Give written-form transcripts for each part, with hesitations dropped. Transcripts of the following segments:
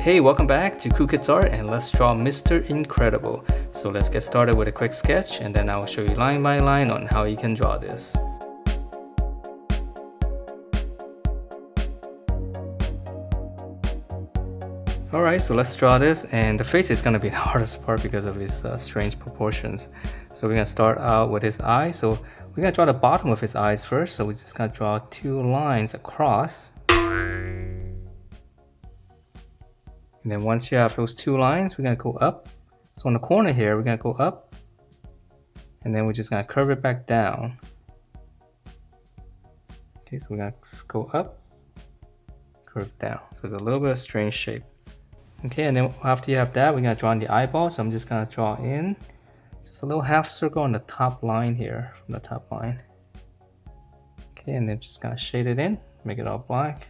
Hey, welcome back to Cool Kids Art, and let's draw Mr. Incredible. So let's get started with a quick sketch, and then I will show you line by line on how you can draw this. Alright, so let's draw this, and the face is going to be the hardest part because of his strange proportions. So we're going to start out with his eye. So we're going to draw the bottom of his eyes first, so we're just going to draw two lines across. And then once you have those two lines, we're going to go up. So on the corner here, we're going to go up. And then we're just going to curve it back down. Okay, so we're going to go up, curve down. So it's a little bit of strange shape. Okay, and then after you have that, we're going to draw in the eyeball. So I'm just going to draw in just a little half circle on the top line here, from the top line. Okay, and then just going to shade it in, make it all black.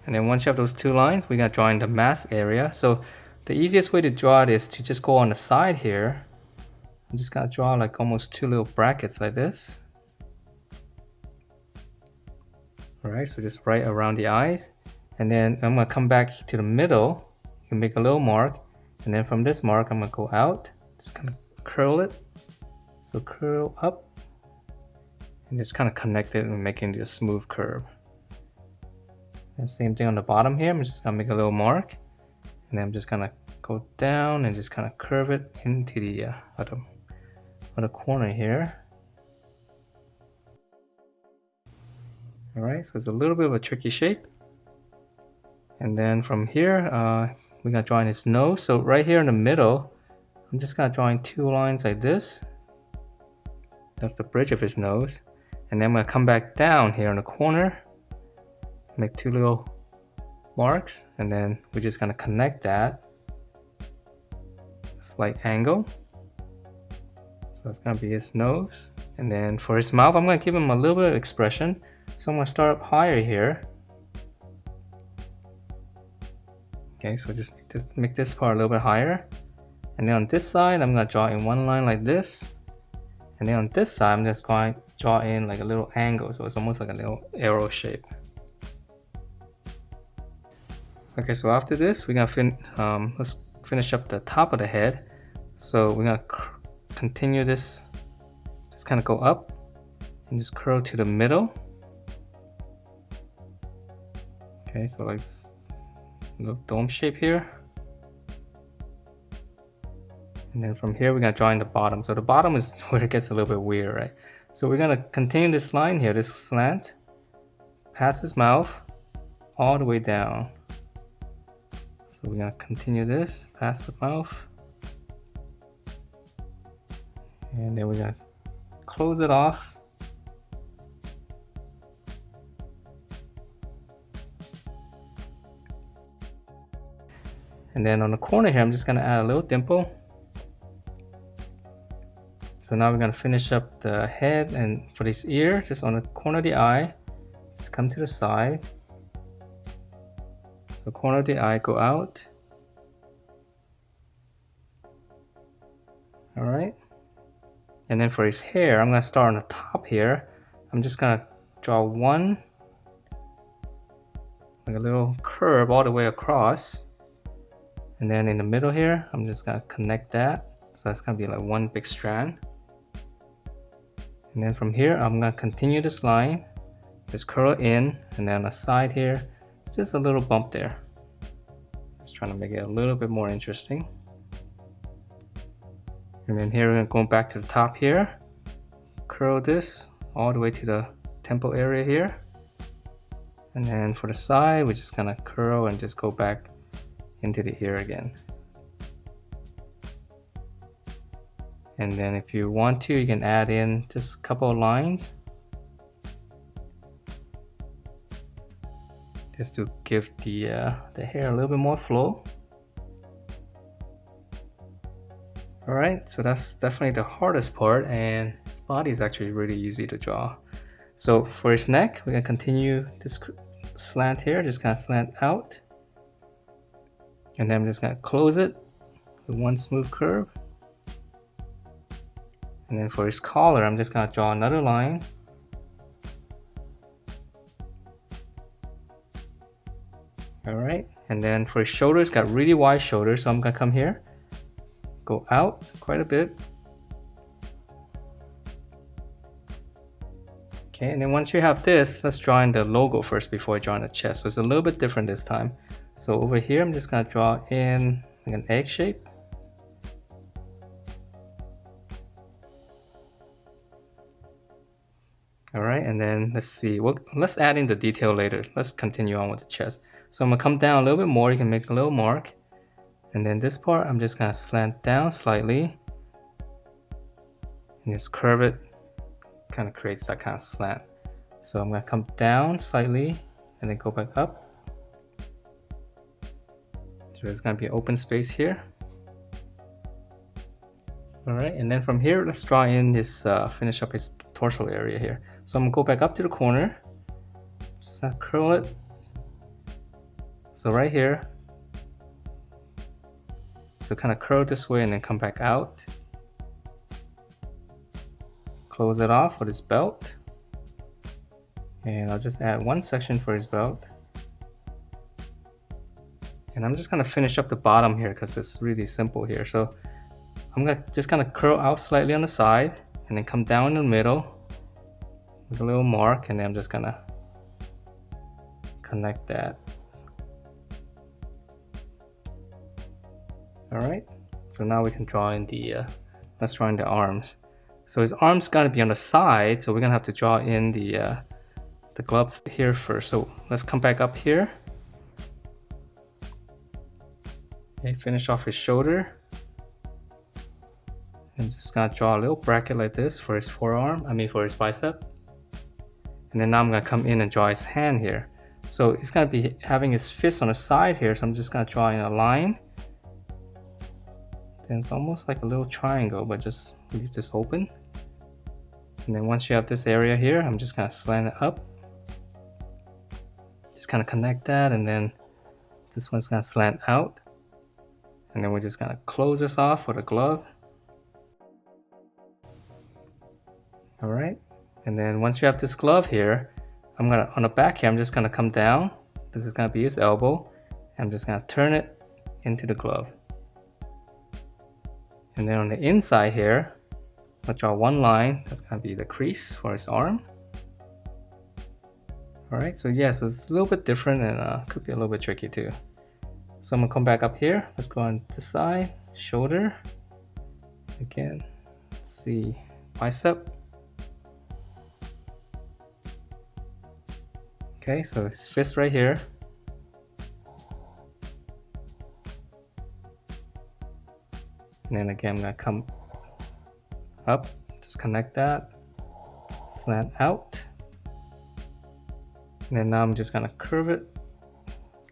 And then once you have those two lines, we're going to draw in the mask area. So the easiest way to draw it is to just go on the side here. I'm just going to draw like almost two little brackets like this. Alright, so just right around the eyes. And then I'm going to come back to the middle. You can make a little mark. And then from this mark, I'm going to go out. Just kind of curl it. So curl up. And just kind of connect it and make it into a smooth curve. And same thing on the bottom here. I'm just gonna make a little mark, and then I'm just gonna go down and just kind of curve it into the other corner here. All right, so it's a little bit of a tricky shape. And then from here, we're gonna draw in his nose. So right here in the middle, I'm just gonna draw in two lines like this. That's the bridge of his nose. And then I'm gonna come back down here in the corner. Make two little marks, and then we're just gonna connect that slight angle. So it's gonna be his nose, and then for his mouth, I'm gonna give him a little bit of expression. So I'm gonna start up higher here. Okay, so just make this part a little bit higher, and then on this side, I'm gonna draw in one line like this, and then on this side, I'm just going to draw in like a little angle, so it's almost like a little arrow shape. Okay, so after this, we're gonna let's finish up the top of the head. So we're gonna continue this, just kind of go up and just curl to the middle. Okay, so like this little dome shape here. And then from here, we're gonna draw in the bottom. So the bottom is where it gets a little bit weird, right? So we're gonna continue this line here, this slant, past his mouth, all the way down. So we're gonna continue this past the mouth, and then we're gonna close it off. And then on the corner here, I'm just gonna add a little dimple. So now we're gonna finish up the head, and for this ear, just on the corner of the eye, just come to the side. So corner of the eye, go out. All right. And then for his hair, I'm gonna start on the top here. I'm just gonna draw one, like a little curve all the way across. And then in the middle here, I'm just gonna connect that. So that's gonna be like one big strand. And then from here, I'm gonna continue this line, just curl it in, and then on the side here, just a little bump there. Just trying to make it a little bit more interesting. And then here we're going back to the top here. Curl this all the way to the temple area here. And then for the side, we're just gonna curl and just go back into the ear again. And then if you want to, you can add in just a couple of lines, just to give the hair a little bit more flow. Alright, so that's definitely the hardest part, and his body is actually really easy to draw. So for his neck, we're gonna continue this slant here, just kind of slant out. And then I'm just gonna close it with one smooth curve. And then for his collar, I'm just gonna draw another line. All right, and then for his shoulders, got really wide shoulders, so I'm gonna come here, go out quite a bit. Okay, and then once you have this, let's draw in the logo first before I draw in the chest. So it's a little bit different this time. So over here, I'm just gonna draw in like an egg shape. All right, and then let's see, let's add in the detail later. Let's continue on with the chest. So I'm gonna come down a little bit more, you can make a little mark. And then this part, I'm just gonna slant down slightly. And just curve it, kind of creates that kind of slant. So I'm gonna come down slightly and then go back up. So there's gonna be an open space here. All right, and then from here, let's draw in this, finish up his torso area here. So I'm gonna go back up to the corner, just curl it. So right here, so kind of curl this way and then come back out. Close it off with his belt. And I'll just add one section for his belt. And I'm just gonna finish up the bottom here because it's really simple here. So I'm gonna just kind of curl out slightly on the side and then come down in the middle with a little mark, and then I'm just gonna connect that. All right, so now we can draw in the, let's draw in the arms. So his arms gonna be on the side, so we're gonna have to draw in the gloves here first. So let's come back up here. Okay, finish off his shoulder. I'm just gonna draw a little bracket like this for his forearm, for his bicep. And then now I'm gonna come in and draw his hand here. So he's gonna be having his fist on the side here, so I'm just gonna draw in a line. Then it's almost like a little triangle, but just leave this open. And then once you have this area here, I'm just gonna slant it up. Just kind of connect that, and then this one's gonna slant out. And then we're just gonna close this off with a glove. All right, and then once you have this glove here, I'm gonna, on the back here, I'm just gonna come down. This is gonna be his elbow. I'm just gonna turn it into the glove. And then on the inside here, I'll draw one line. That's gonna be the crease for his arm. All right, so yeah, so it's a little bit different and could be a little bit tricky too. So I'm gonna come back up here. Let's go on this side, shoulder. Again, let's see, bicep. Okay, so his fist right here. And then again, I'm gonna come up, just connect that, slant out. And then now I'm just gonna curve it,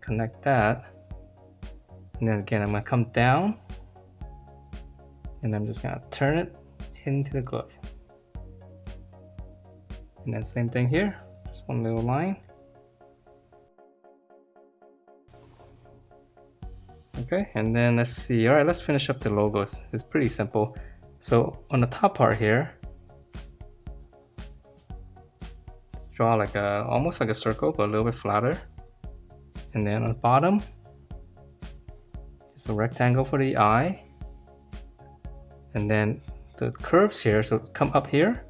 connect that. And then again, I'm gonna come down and I'm just gonna turn it into the glove. And then same thing here, just one little line. Okay, and then let's see. All right, let's finish up the logos. It's pretty simple. So on the top part here, let's draw like almost like a circle, but a little bit flatter. And then on the bottom, just a rectangle for the eye. And then the curves here, so come up here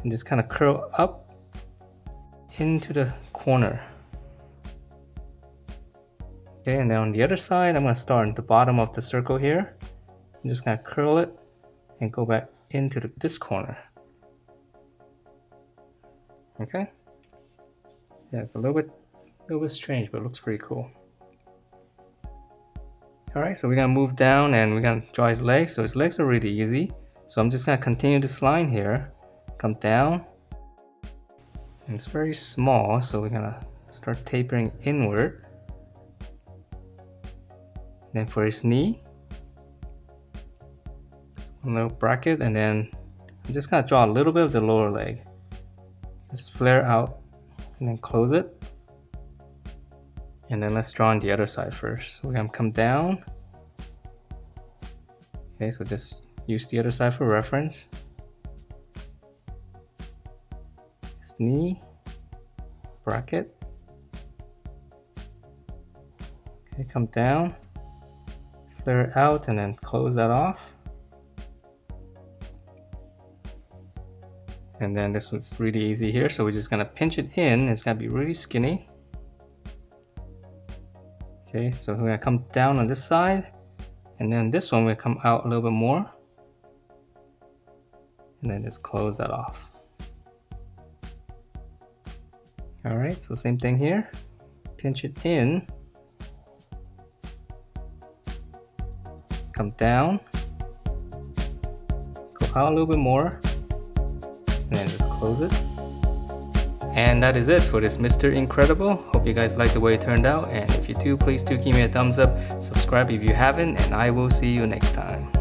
and just kind of curl up into the corner. Okay, and then on the other side, I'm going to start at the bottom of the circle here. I'm just going to curl it and go back into this corner. Okay. Yeah, it's a little bit strange, but it looks pretty cool. All right, so we're going to move down and we're going to draw his legs. So his legs are really easy. So I'm just going to continue this line here, come down. And it's very small, so we're going to start tapering inward. Then for his knee, just one little bracket, and then I'm just gonna draw a little bit of the lower leg. Just flare out and then close it. And then let's draw on the other side first. So we're gonna come down. Okay, so just use the other side for reference. His knee, bracket. Okay, come down, flare it out, and then close that off. And then this was really easy here, so we're just gonna pinch it in. It's gonna be really skinny. Okay, so we're gonna come down on this side, and then this one will come out a little bit more, and then just close that off. All right, so same thing here. Pinch it in, come down, go out a little bit more, and then just close it. And that is it for this Mr. Incredible. Hope you guys like the way it turned out, and if you do, please do give me a thumbs up, subscribe if you haven't, and I will see you next time.